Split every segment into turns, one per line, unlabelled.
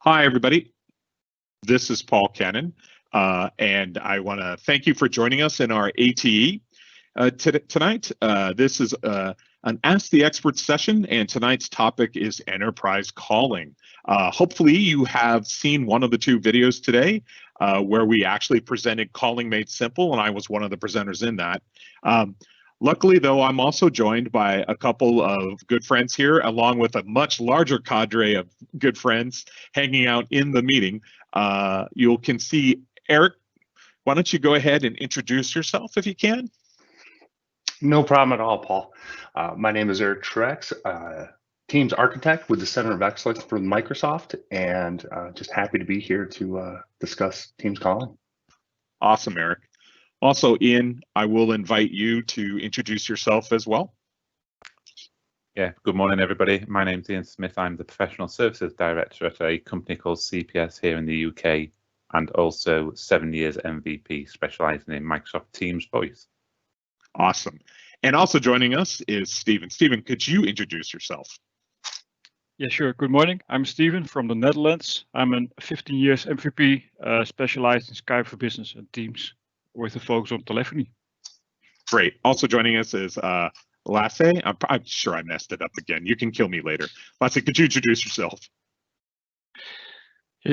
Hi, everybody. This is Paul Cannon, and I want to thank you for joining us in our ATE. Tonight, this is an Ask the Expert session, and tonight's topic is enterprise calling. Hopefully, you have seen one of the two videos today where we actually presented Calling Made Simple, and I was one of the presenters in that. Luckily, though, I'm also joined by a couple of good friends here, along with a much larger cadre of good friends hanging out in the meeting. You can see Eric. Why don't you go ahead and introduce yourself if you can?
No problem at all, Paul. My name is Eric Trex, Teams Architect with the Center of Excellence for Microsoft, and just happy to be here to discuss Teams calling.
Awesome, Eric. Also, Ian, I will invite you to introduce yourself as well.
Yeah, good morning, everybody. My name's Ian Smith. I'm the Professional Services Director at a company called CPS here in the UK, and also 7 years MVP specializing in Microsoft Teams Voice.
Awesome. And also joining us is Steven. Steven, could you introduce yourself?
Yeah, sure. Good morning. I'm Steven from the Netherlands. I'm a 15 years MVP specialized in Skype for Business and Teams with a focus on telephony.
Great. Also joining us is Lasse. I'm sure I messed it up again. You can kill me later. Lasse, could you introduce yourself?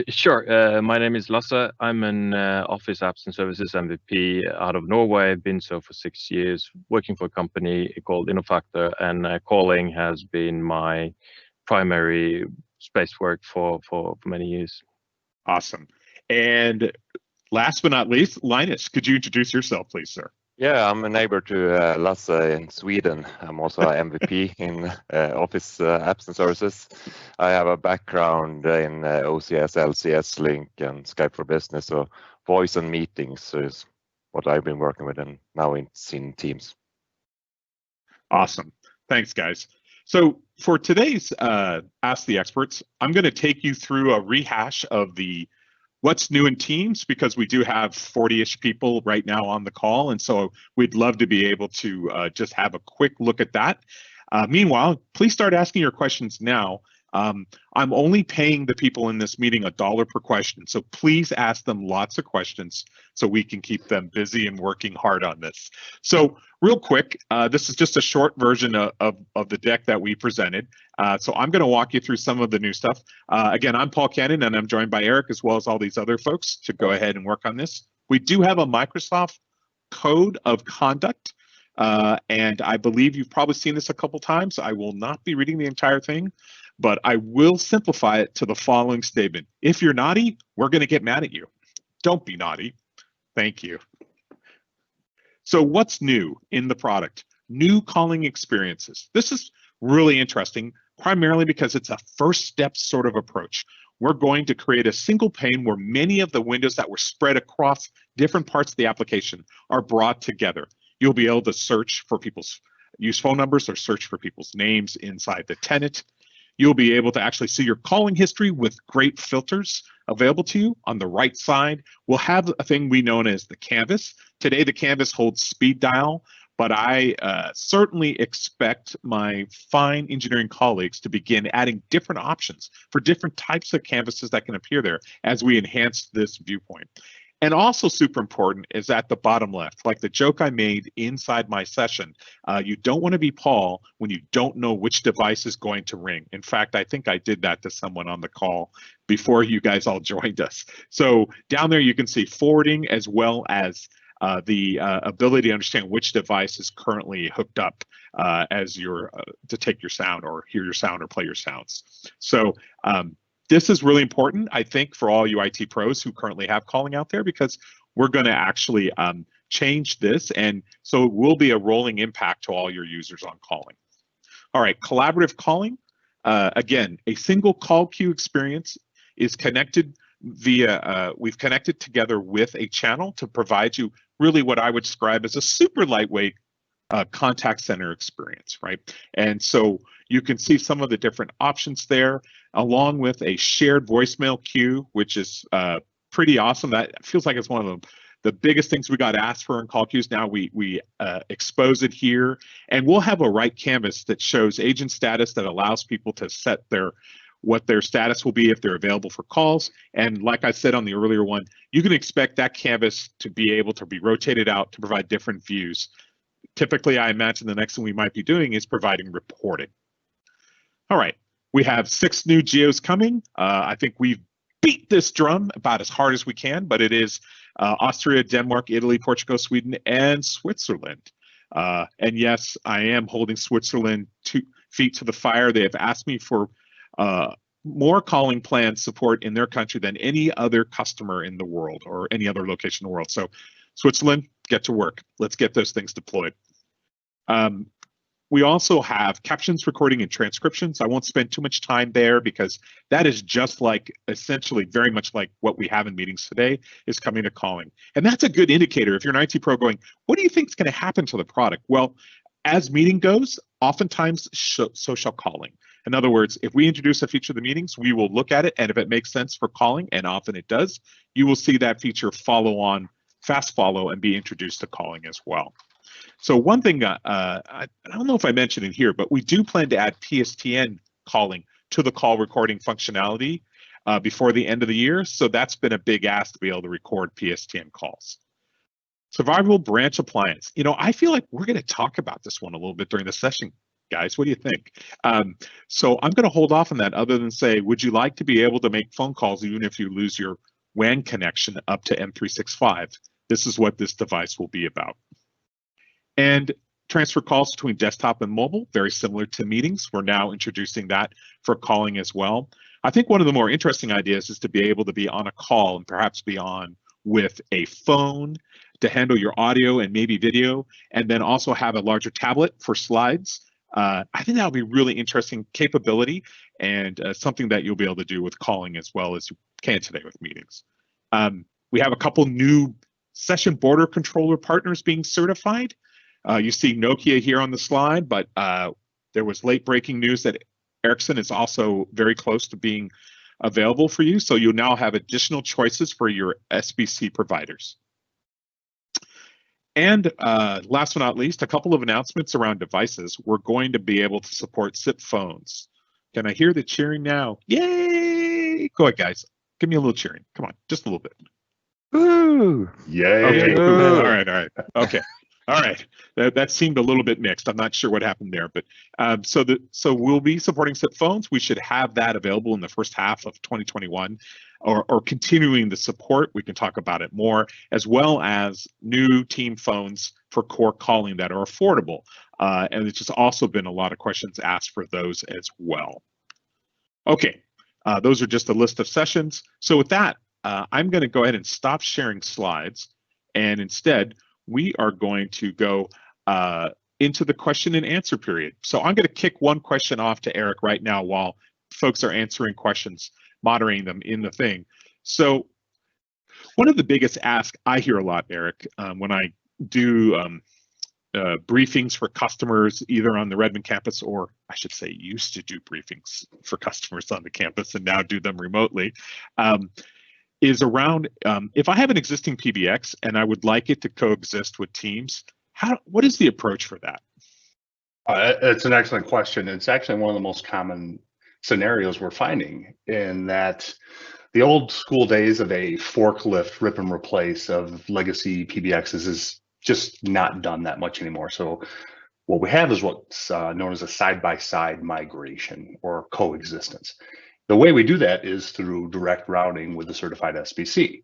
Sure. My name is Lasse. I'm an Office Apps and Services MVP out of Norway. I've been so for 6 years, working for a company called Innofactor, and calling has been my primary space work for many years.
Awesome. And last but not least, Linus, could you introduce yourself, please, sir?
Yeah, I'm a neighbor to Lasse in Sweden. I'm also an MVP in Office Apps and Services. I have a background in OCS, LCS, Link, and Skype for Business. So voice and meetings is what I've been working with, and now in Teams.
Awesome. Thanks, guys. So for today's Ask the Experts, I'm going to take you through a rehash of the what's new in Teams, because we do have 40-ish people right now on the call, and so we'd love to be able to just have a quick look at that. Meanwhile, please start asking your questions now. I'm only paying the people in this meeting $1 per question, so please ask them lots of questions so we can keep them busy and working hard on this. So real quick, this is just a short version of the deck that we presented. So I'm going to walk you through some of the new stuff. Again, I'm Paul Cannon, and I'm joined by Eric as well as all these other folks to go ahead and work on this. We do have a Microsoft Code of Conduct, and I believe you've probably seen this a couple times. I will not be reading the entire thing, but I will simplify it to the following statement. If you're naughty, we're going to get mad at you. Don't be naughty. Thank you. So what's new in the product? New calling experiences. This is really interesting, primarily because it's a first step sort of approach. We're going to create a single pane where many of the windows that were spread across different parts of the application are brought together. You'll be able to search for use phone numbers or search for people's names inside the tenant. You'll be able to actually see your calling history with great filters available to you. On the right side, we'll have a thing we know as the canvas. Today, the canvas holds speed dial, but I certainly expect my fine engineering colleagues to begin adding different options for different types of canvases that can appear there as we enhance this viewpoint. And also super important is at the bottom left, like the joke I made inside my session, you don't want to be Paul when you don't know which device is going to ring. In fact, I think I did that to someone on the call before you guys all joined us. So down there you can see forwarding as well as the ability to understand which device is currently hooked up as to take your sound or hear your sound or play your sounds. So this is really important, I think, for all you IT pros who currently have calling out there, because we're going to actually change this, and so it will be a rolling impact to all your users on calling. All right, collaborative calling. Again, a single call queue experience is connected via, we've connected together with a channel to provide you really what I would describe as a super lightweight contact center experience, right? And so you can see some of the different options there, along with a shared voicemail queue, which is pretty awesome. That feels like it's one of the biggest things we got asked for in call queues. Now we expose it here, and we'll have a right canvas that shows agent status that allows people to set their what their status will be if they're available for calls. And like I said on the earlier one, you can expect that canvas to be able to be rotated out to provide different views. Typically, I imagine the next thing we might be doing is providing reporting. All right, we have 6 new geos coming. I think we've beat this drum about as hard as we can, but it is Austria, Denmark, Italy, Portugal, Sweden, and Switzerland. And yes, I am holding Switzerland 2 feet to the fire. They have asked me for more calling plan support in their country than any other customer in the world or any other location in the world. So Switzerland, get to work. Let's get those things deployed. We also have captions, recording, and transcriptions. I won't spend too much time there because that is just like essentially very much like what we have in meetings today is coming to calling. And that's a good indicator if you're an IT pro going, what do you think is going to happen to the product? Well, as meeting goes, oftentimes so shall calling. In other words, if we introduce a feature of the meetings, we will look at it, and if it makes sense for calling, and often it does, you will see that feature follow on, fast follow, and be introduced to calling as well. So one thing, I don't know if I mentioned it here, but we do plan to add PSTN calling to the call recording functionality before the end of the year. So that's been a big ask to be able to record PSTN calls. Survivable branch appliance. You know, I feel like we're going to talk about this one a little bit during the session, guys. What do you think? So I'm going to hold off on that other than say, would you like to be able to make phone calls even if you lose your WAN connection up to M365? This is what this device will be about. And transfer calls between desktop and mobile, very similar to meetings. We're now introducing that for calling as well. I think one of the more interesting ideas is to be able to be on a call and perhaps be on with a phone to handle your audio and maybe video, and then also have a larger tablet for slides. I think that would be really interesting capability and something that you'll be able to do with calling as well as you can today with meetings. We have a couple new session border controller partners being certified. You see Nokia here on the slide, but there was late breaking news that Ericsson is also very close to being available for you. So you'll now have additional choices for your SBC providers. And last but not least, a couple of announcements around devices. We're going to be able to support SIP phones. Can I hear the cheering now? Yay! Go ahead, guys. Give me a little cheering. Come on, just a little bit.
Woo!
Yay!
Okay. All right. Okay. All right, that seemed a little bit mixed. I'm not sure what happened there, but so we'll be supporting SIP phones. We should have that available in the first half of 2021, or continuing the support. We can talk about it more, as well as new team phones for core calling that are affordable. And it's just also been a lot of questions asked for those as well. Okay, those are just a list of sessions. So with that, I'm going to go ahead and stop sharing slides, and instead, we are going to go into the question and answer period. So I'm going to kick one question off to Eric right now while folks are answering questions, moderating them in the thing. So one of the biggest asks I hear a lot, Eric, when I do briefings for customers, either on the Redmond campus, or I should say used to do briefings for customers on the campus and now do them remotely, is around if I have an existing PBX and I would like it to coexist with Teams, what is the approach for that?
It's an excellent question. It's actually one of the most common scenarios we're finding, in that the old school days of a forklift rip and replace of legacy PBXs is just not done that much anymore. So what we have is what's known as a side-by-side migration or coexistence. The way we do that is through direct routing with the certified SBC.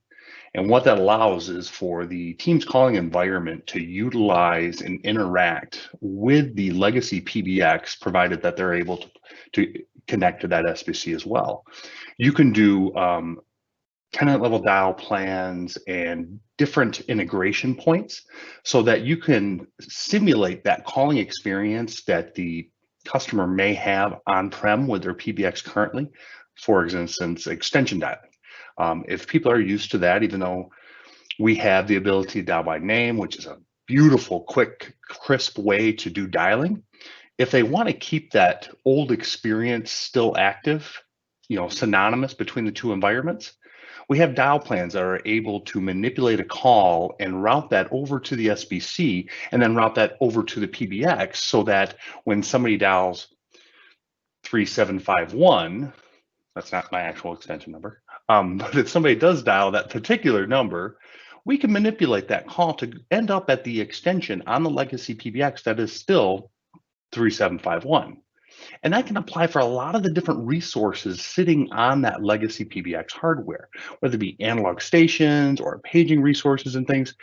And what that allows is for the Teams calling environment to utilize and interact with the legacy PBX, provided that they're able to connect to that SBC as well. You can do tenant level dial plans and different integration points so that you can simulate that calling experience that the customer may have on-prem with their PBX currently. For instance, extension dialing. If people are used to that, even though we have the ability to dial by name, which is a beautiful, quick, crisp way to do dialing, if they want to keep that old experience still active, synonymous between the two environments, we have dial plans that are able to manipulate a call and route that over to the SBC and then route that over to the PBX, so that when somebody dials 3751, That's not my actual extension number. But if somebody does dial that particular number, we can manipulate that call to end up at the extension on the legacy PBX that is still 3751. And that can apply for a lot of the different resources sitting on that legacy PBX hardware, whether it be analog stations or paging resources and things.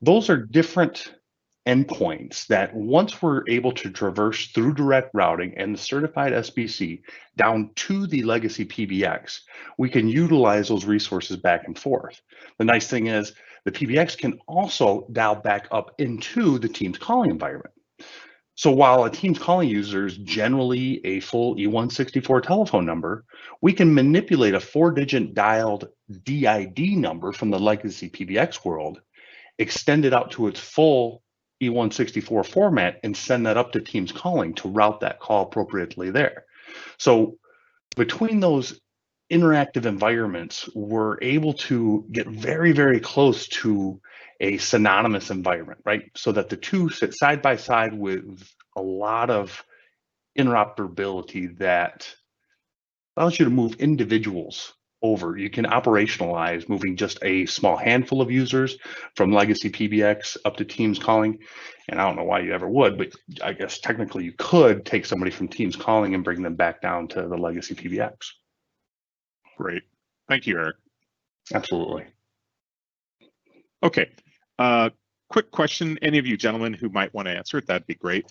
Those are different endpoints that once we're able to traverse through direct routing and the certified SBC down to the legacy PBX, we can utilize those resources back and forth. The nice thing is the PBX can also dial back up into the Teams calling environment. So while a Teams calling user is generally a full E164 telephone number, we can manipulate a 4-digit dialed DID number from the legacy PBX world, extend it out to its full E164 format, and send that up to Teams calling to route that call appropriately there. So between those interactive environments, we're able to get very, very close to a synonymous environment, right? So that the two sit side by side with a lot of interoperability that allows you to move individuals over. You can operationalize moving just a small handful of users from legacy PBX up to Teams calling. And I don't know why you ever would, but I guess technically you could take somebody from Teams calling and bring them back down to the legacy PBX.
Great. Thank you, Eric.
Absolutely.
Okay. Quick question. Any of you gentlemen who might want to answer it, that'd be great.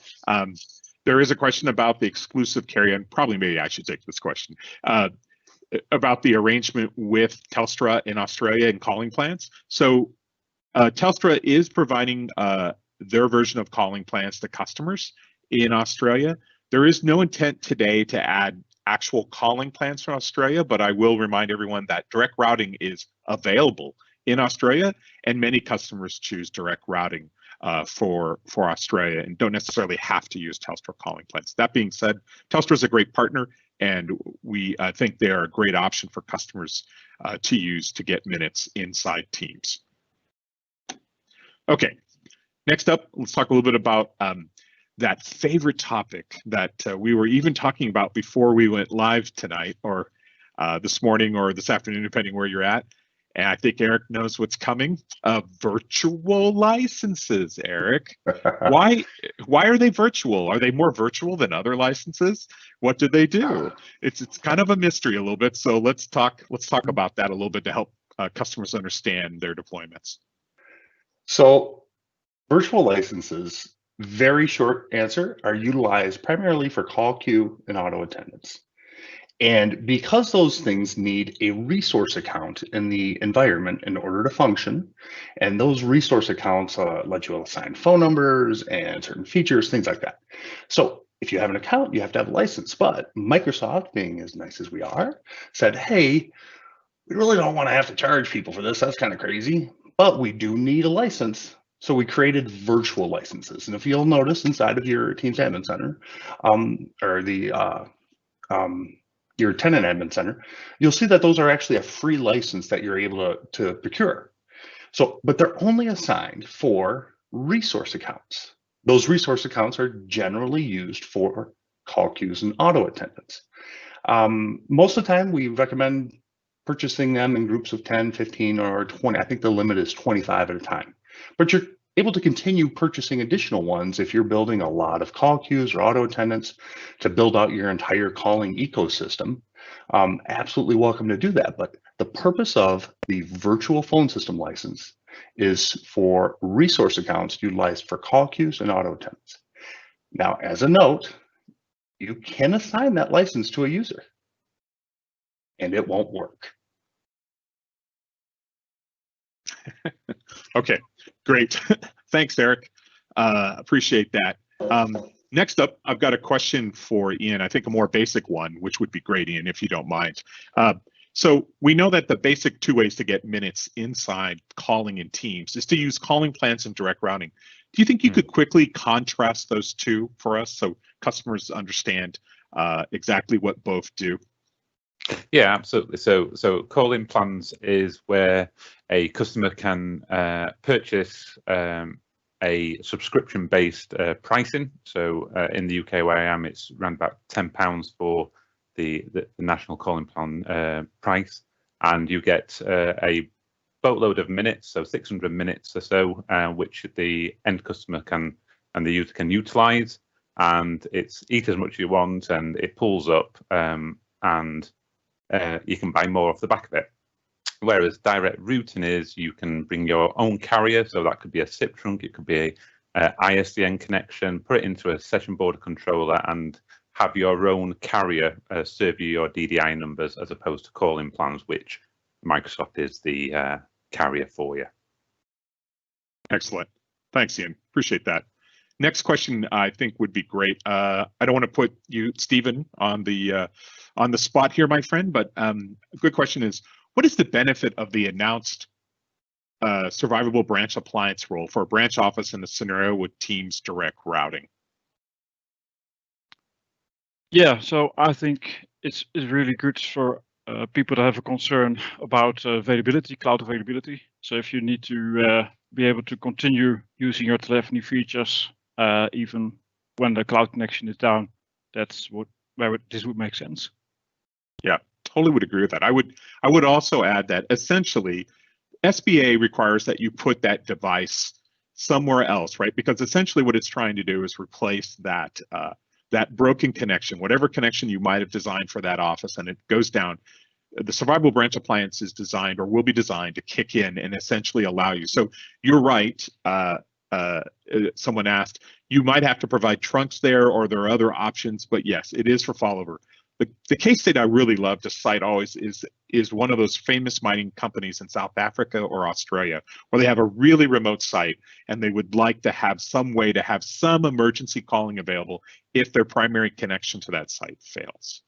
There is a question about the exclusive carrier, and probably maybe I should take this question, about the arrangement with Telstra in Australia and calling plans. So Telstra is providing their version of calling plans to customers in Australia. There is no intent today to add actual calling plans for Australia, but I will remind everyone that direct routing is available in Australia, and many customers choose direct routing for Australia and don't necessarily have to use Telstra calling plans. That being said, Telstra is a great partner, and we think they are a great option for customers to use to get minutes inside Teams. Okay, next up, let's talk a little bit about that favorite topic that we were even talking about before we went live tonight, or this morning or this afternoon, depending where you're at. And I think Eric knows what's coming. Virtual licenses, Eric. Why are they virtual? Are they more virtual than other licenses? What do they do? It's kind of a mystery a little bit. So let's talk about that a little bit to help customers understand their deployments.
So virtual licenses, very short answer, are utilized primarily for call queue and auto attendance. And because those things need a resource account in the environment in order to function, and those resource accounts let you assign phone numbers and certain features, things like that. So if you have an account, you have to have a license. But Microsoft, being as nice as we are, said, hey, we really don't want to have to charge people for this. That's kind of crazy, but we do need a license. So we created virtual licenses. And if you'll notice inside of your Teams Admin Center, or the your tenant admin center, you'll see that those are actually a free license that you're able to procure. So, but they're only assigned for resource accounts. Those resource accounts are generally used for call queues and auto attendance. Most of the time, we recommend purchasing them in groups of 10, 15, or 20. I think the limit is 25 at a time. But you're able to continue purchasing additional ones if you're building a lot of call queues or auto attendants to build out your entire calling ecosystem. Absolutely welcome to do that. But the purpose of the virtual phone system license is for resource accounts utilized for call queues and auto attendants. Now, as a note, you can assign that license to a user, and it won't work.
Okay, great. Thanks, Eric. Appreciate that. Next up, I've got a question for Ian, I think a more basic one, which would be great, Ian, if you don't mind. So we know that the basic two ways to get minutes inside calling in Teams is to use calling plans and direct routing. Do you think you could quickly contrast those two for us so customers understand exactly what both do?
Yeah, absolutely. So calling plans is where a customer can purchase a subscription-based pricing. So in the UK where I am, it's around about £10 for the national calling plan price, and you get a boatload of minutes, so 600 minutes or so, which the end customer and the user can utilize, and it's eat as much as you want, and it pulls up, and you can buy more off the back of it. Whereas direct routing is you can bring your own carrier, so that could be a SIP trunk, it could be a ISDN connection, put it into a session border controller, and have your own carrier serve you your DDI numbers, as opposed to calling plans, which Microsoft is the carrier for you.
Excellent. Thanks, Ian. Appreciate that. Next question, I think, would be great. I don't want to put you, Stephen, on the spot here, my friend, but a good question is, what is the benefit of the announced survivable branch appliance role for a branch office in a scenario with Teams direct routing?
Yeah, so I think it's really good for people that have a concern about availability, cloud availability. So if you need to be able to continue using your telephony features even when the cloud connection is down, that's where this would make sense.
Yeah, totally would agree with that. I would also add that essentially SBA requires that you put that device somewhere else, right? Because essentially what it's trying to do is replace that that broken connection, whatever connection you might have designed for that office, and it goes down. The survivable branch appliance is designed, or will be designed, to kick in and essentially allow you. So you're right. Someone asked, you might have to provide trunks there, or there are other options, but yes, it is for failover. The case that I really love to cite always is one of those famous mining companies in South Africa or Australia, where they have a really remote site and they would like to have some way to have some emergency calling available if their primary connection to that site fails.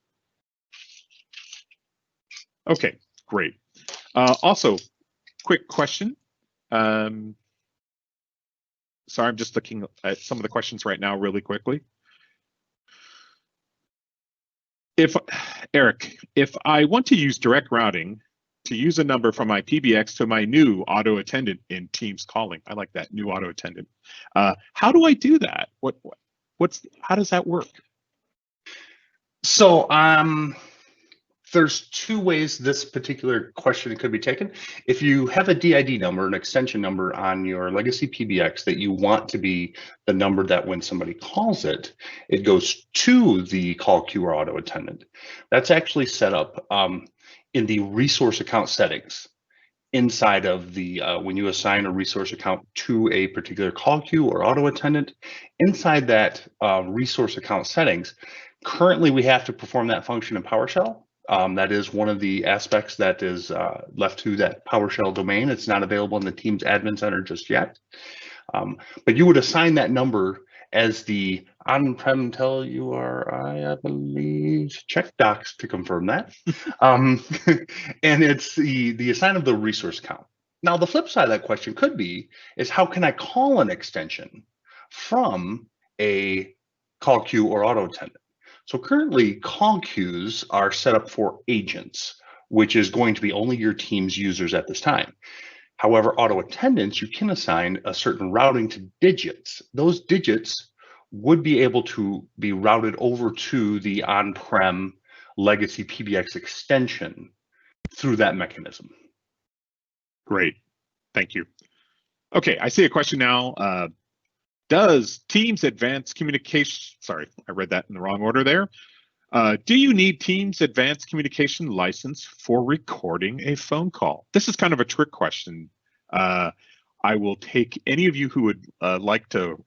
Okay, great. Also, quick question. Sorry, I'm just looking at some of the questions right now really quickly. Eric, if I want to use direct routing to use a number from my PBX to my new auto attendant in Teams calling, I like that, new auto attendant. How do I do that? How does that work?
So there's two ways this particular question could be taken. If you have a DID number, an extension number on your legacy PBX that you want to be the number that when somebody calls it, it goes to the call queue or auto attendant. That's actually set up in the resource account settings inside of the, when you assign a resource account to a particular call queue or auto attendant, inside that resource account settings, currently we have to perform that function in PowerShell. That is one of the aspects that is left to that PowerShell domain. It's not available in the Teams Admin Center just yet. But you would assign that number as the on-prem tell URI, I believe. Check docs to confirm that. And it's the assign of the resource count. Now, the flip side of that question could be, is how can I call an extension from a call queue or auto attendant? So currently, call queues are set up for agents, which is going to be only your Teams users at this time. However, auto attendants, you can assign a certain routing to digits. Those digits would be able to be routed over to the on-prem legacy PBX extension through that mechanism.
Great, thank you. Okay, I see a question now. Does Teams Advanced Communication, sorry, I read that in the wrong order there. Do you need Teams Advanced Communication license for recording a phone call? This is kind of a trick question. I will take any of you who would like to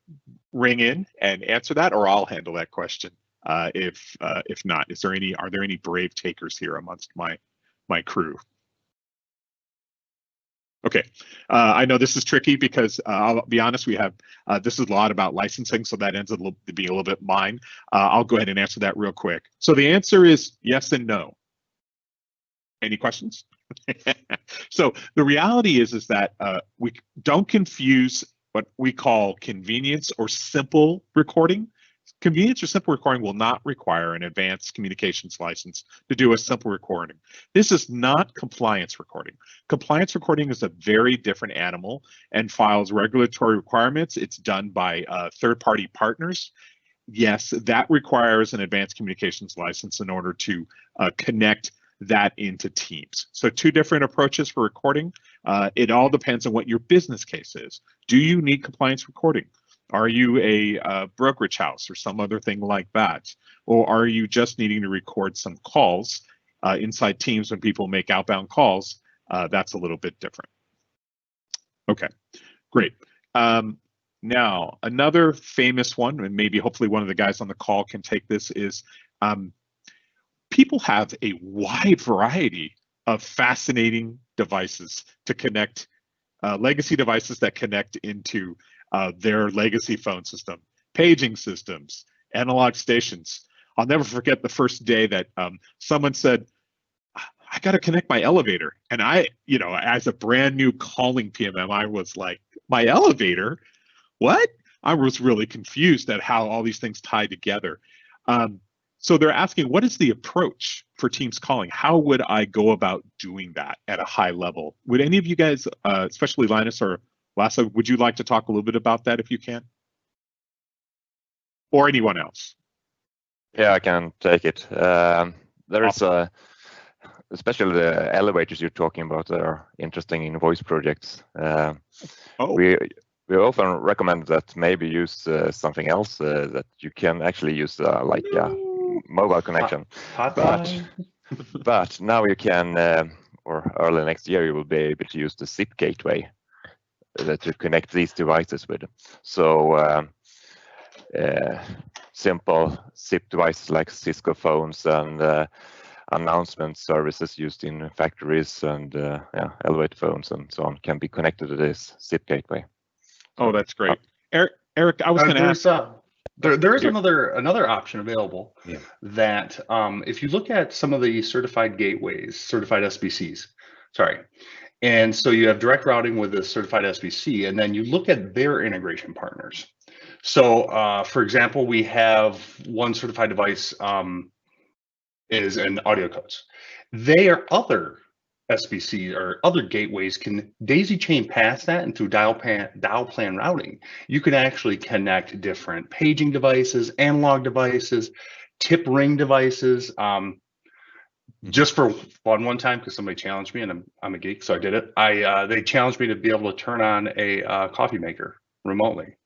ring in and answer that, or I'll handle that question. If not, are there any brave takers here amongst my crew? Okay, I know this is tricky because I'll be honest, we have this is a lot about licensing, so that ends up being a little bit mine. I'll go ahead and answer that real quick. So the answer is yes and no. Any questions? So the reality is that we don't confuse what we call convenience or simple recording. Convenience or simple recording will not require an advanced communications license to do a simple recording. This is not compliance recording. Compliance recording is a very different animal and files regulatory requirements. It's done by third-party partners. yes, that requires an advanced communications license in order to connect that into Teams. So two different approaches for recording. It all depends on what your business case is. Do you need compliance recording? Are you a brokerage house or some other thing like that? Or are you just needing to record some calls inside Teams when people make outbound calls? That's a little bit different. Okay, great. Now, another famous one, and maybe hopefully one of the guys on the call can take this, is people have a wide variety of fascinating devices to connect, legacy devices that connect into their legacy phone system, paging systems, analog stations. I'll never forget the first day that someone said, I got to connect my elevator. And I, as a brand new calling PMM, I was like, my elevator? What? I was really confused at how all these things tie together. So they're asking, what is the approach for Teams calling? How would I go about doing that at a high level? Would any of you guys, especially Linus or Lasse, would you like to talk a little bit about that if you can? Or anyone else?
Yeah, I can take it. There is
Awesome.
especially the elevators you're talking about that are interesting in voice projects. We often recommend that maybe use something else that you can actually use like mobile connection. But now you can, or early next year, you will be able to use the SIP gateway to connect these devices with. So simple SIP devices like Cisco phones and announcement services used in factories and elevator phones and so on can be connected to this SIP gateway.
Oh, that's great. Eric, I was going to ask.
There is another option available that if you look at some of the certified gateways, certified SBCs, and so you have direct routing with a certified SBC, and then you look at their integration partners. So, for example, we have one certified device is an audio codes. They are other SBC or other gateways can daisy chain past that, and through dial plan routing, you can actually connect different paging devices, analog devices, tip ring devices. Just for fun one time, because somebody challenged me, and I'm a geek, so I did it. They challenged me to be able to turn on a coffee maker remotely.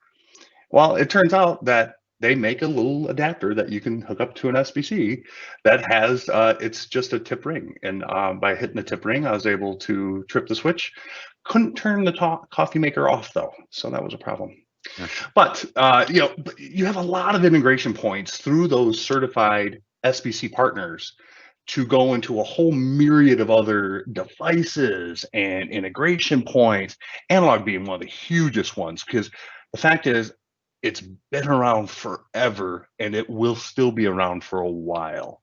Well, it turns out that they make a little adapter that you can hook up to an SBC that has, it's just a tip ring. And by hitting the tip ring, I was able to trip the switch. Couldn't turn the coffee maker off though. So that was a problem. Yeah. But, you have a lot of integration points through those certified SBC partners to go into a whole myriad of other devices and integration points, analog being one of the hugest ones, because the fact is, it's been around forever and it will still be around for a while.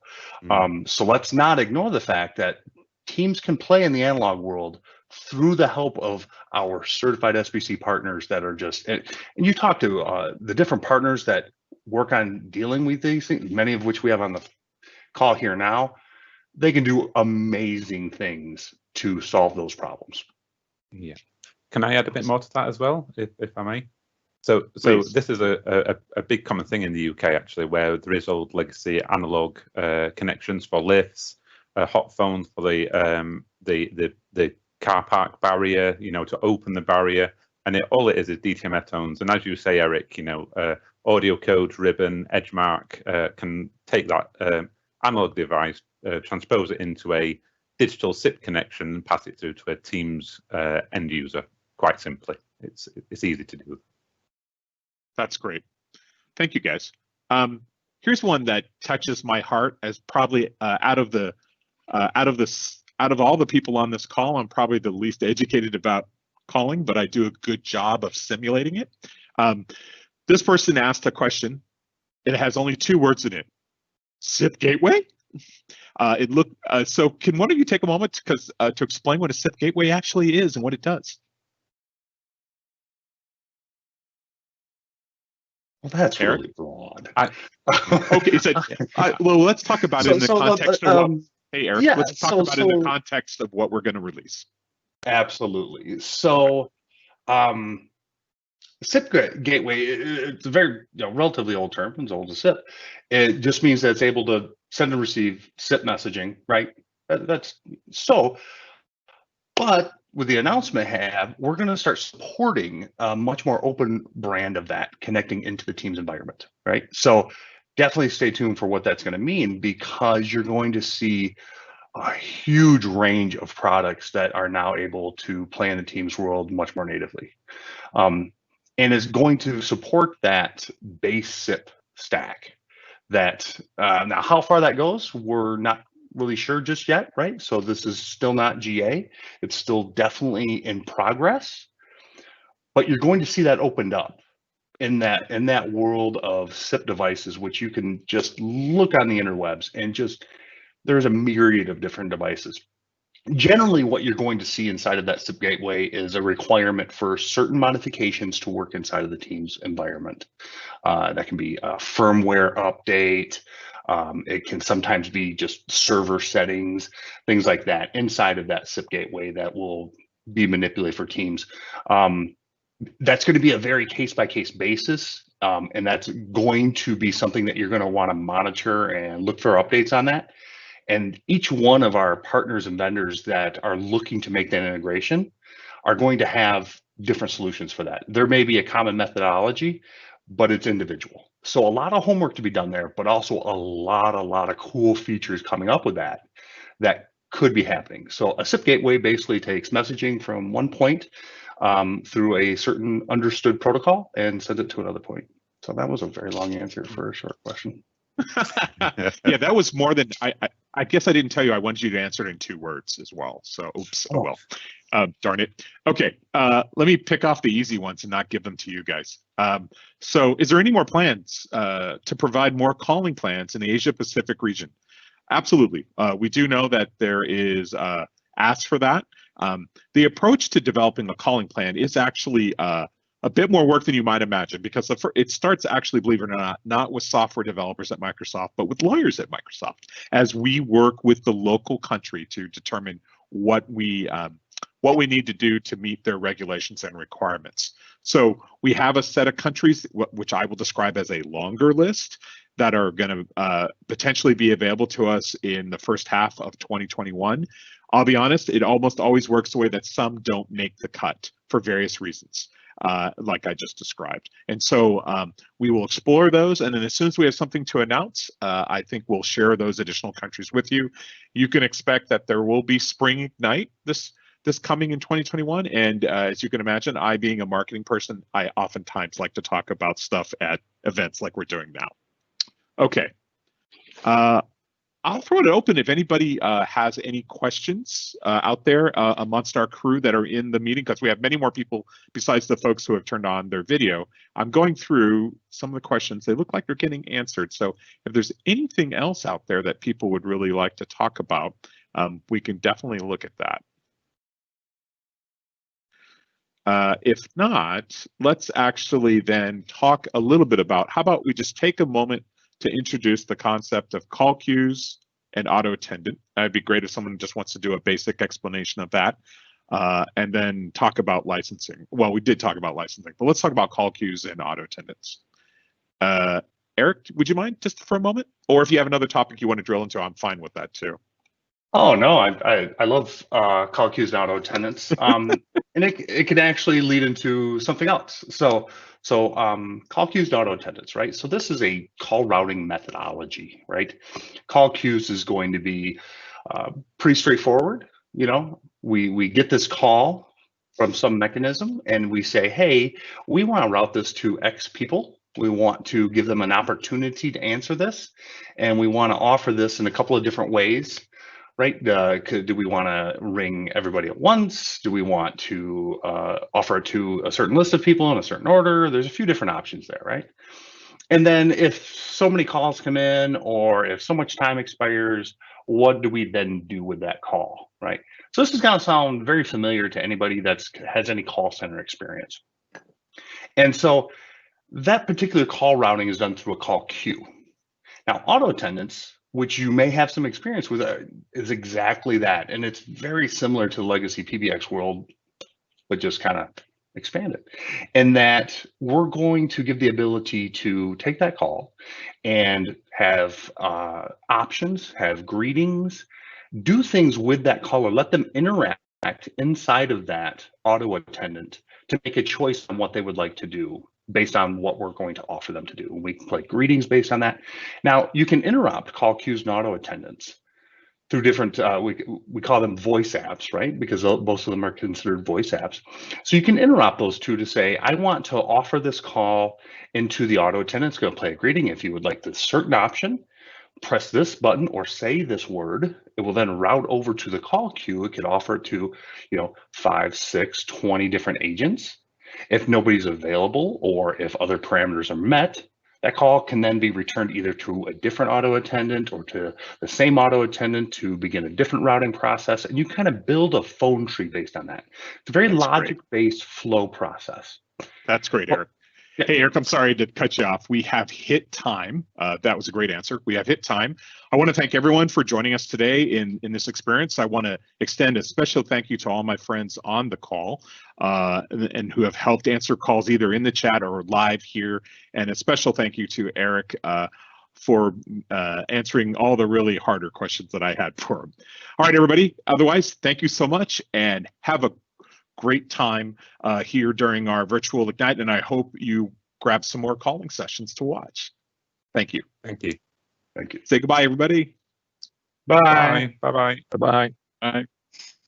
So let's not ignore the fact that Teams can play in the analog world through the help of our certified SBC partners that are just, and you talk to the different partners that work on dealing with these things, many of which we have on the call here now. They can do amazing things to solve those problems.
Yeah. Can I add a bit more to that as well, if I may? So
Please.
This is a big common thing in the UK actually, where there is old legacy analog connections for lifts, hot phones for the car park barrier, to open the barrier, and all it is DTMF tones. And as you say, Eric, audio code, ribbon, Edgemark can take that analog device, transpose it into a digital SIP connection, and pass it through to a Teams end user. Quite simply, it's easy to do.
That's great. Thank you, guys. Here's one that touches my heart as probably out of all the people on this call, I'm probably the least educated about calling, but I do a good job of simulating it. This person asked a question. It has only 2 words in it. SIP gateway? So can one of you take a moment to explain what a SIP gateway actually is and what it does?
Well, that's really broad.
Okay, so well, let's talk about it in the context of what, hey, Eric, let's talk about it in the context of what we're going to release.
Absolutely. So SIP gateway, it's a very relatively old term, it's old as SIP. It just means that it's able to send and receive SIP messaging, right? That's so, but with the announcement we're going to start supporting a much more open brand of that connecting into the Teams environment, right? So definitely stay tuned for what that's going to mean, because you're going to see a huge range of products that are now able to play in the Teams world much more natively. And is going to support that base SIP stack. That now how far that goes, we're not really sure just yet, right? So this is still not GA. It's still definitely in progress, but you're going to see that opened up in that world of SIP devices, which you can just look on the interwebs and just, there's a myriad of different devices. Generally, what you're going to see inside of that SIP gateway is a requirement for certain modifications to work inside of the Teams environment. That can be a firmware update. It can sometimes be just server settings, things like that inside of that SIP gateway that will be manipulated for Teams. That's going to be a very case-by-case basis, and that's going to be something that you're going to want to monitor and look for updates on that. And each one of our partners and vendors that are looking to make that integration are going to have different solutions for that. There may be a common methodology, but it's individual. So a lot of homework to be done there, but also a lot of cool features coming up with that could be happening. So a SIP gateway basically takes messaging from one point through a certain understood protocol and sends it to another point. So that was a very long answer for a short question.
Yeah, that was more than I guess I didn't tell you I wanted you to answer it in 2 words as well. So oops, oh well. Darn it. Okay, let me pick off the easy ones and not give them to you guys. So is there any more plans to provide more calling plans in the Asia Pacific region? Absolutely. We do know that there is ask for that. The approach to developing a calling plan is actually a bit more work than you might imagine, because it starts actually, believe it or not with software developers at Microsoft, but with lawyers at Microsoft, as we work with the local country to determine what we need to do to meet their regulations and requirements. So we have a set of countries, which I will describe as a longer list, that are going to potentially be available to us in the first half of 2021. I'll be honest, it almost always works the way that some don't make the cut for various reasons. Like I just described. And so we will explore those. And then as soon as we have something to announce, I think we'll share those additional countries with you. You can expect that there will be Spring Ignite this coming in 2021. And as you can imagine, I being a marketing person, I oftentimes like to talk about stuff at events like we're doing now. Okay. I'll throw it open if anybody has any questions out there amongst our crew that are in the meeting, because we have many more people besides the folks who have turned on their video. I'm going through some of the questions. They look like they're getting answered. So if there's anything else out there that people would really like to talk about, we can definitely look at that. If not, let's actually then talk a little bit about, how about we just take a moment to introduce the concept of call queues and auto attendant. It'd be great if someone just wants to do a basic explanation of that, and then talk about licensing. Well, we did talk about licensing, but let's talk about call queues and auto attendants. Eric, would you mind just for a moment? Or if you have another topic you want to drill into, I'm fine with that too.
Oh no, I love call queues and auto attendants, and it can actually lead into something else. So call queues and auto attendants, right? So this is a call routing methodology, right? Call queues is going to be pretty straightforward. You know, we get this call from some mechanism and we say, hey, we want to route this to X people. We want to give them an opportunity to answer this, and we want to offer this in a couple of different ways. Right? Do we want to ring everybody at once? Do we want to offer it to a certain list of people in a certain order? There's a few different options there, right? And then if so many calls come in, or if so much time expires, what do we then do with that call, right? So this is going to sound very familiar to anybody that has any call center experience. And so that particular call routing is done through a call queue. Now, auto attendants, which you may have some experience with, is exactly that. And it's very similar to the legacy PBX world, but just kind of expand it, in that we're going to give the ability to take that call and have options, have greetings, do things with that caller, let them interact inside of that auto attendant to make a choice on what they would like to do based on what we're going to offer them to do. We can play greetings based on that. Now, you can interrupt call queues and auto attendants through different, we call them voice apps, right? Because most of them are considered voice apps. So you can interrupt those two to say, I want to offer this call into the auto attendant. It's going to play a greeting. If you would like this certain option, press this button or say this word. It will then route over to the call queue. It could offer it to, 5, 6, 20 different agents. If nobody's available or if other parameters are met, that call can then be returned either to a different auto attendant or to the same auto attendant to begin a different routing process. And you kind of build a phone tree based on that. It's a very logic-based flow process.
That's great, Eric. Hey, Eric, I'm sorry to cut you off. We have hit time. That was a great answer. We have hit time. I want to thank everyone for joining us today in this experience. I want to extend a special thank you to all my friends on the call and who have helped answer calls either in the chat or live here. And a special thank you to Eric for answering all the really harder questions that I had for him. All right, everybody. Otherwise, thank you so much and have a great time here during our virtual Ignite, and I hope you grab some more calling sessions to watch. Thank you.
Thank you.
Thank you.
Say goodbye, everybody.
Bye. Bye-bye.
Bye-bye.
Bye.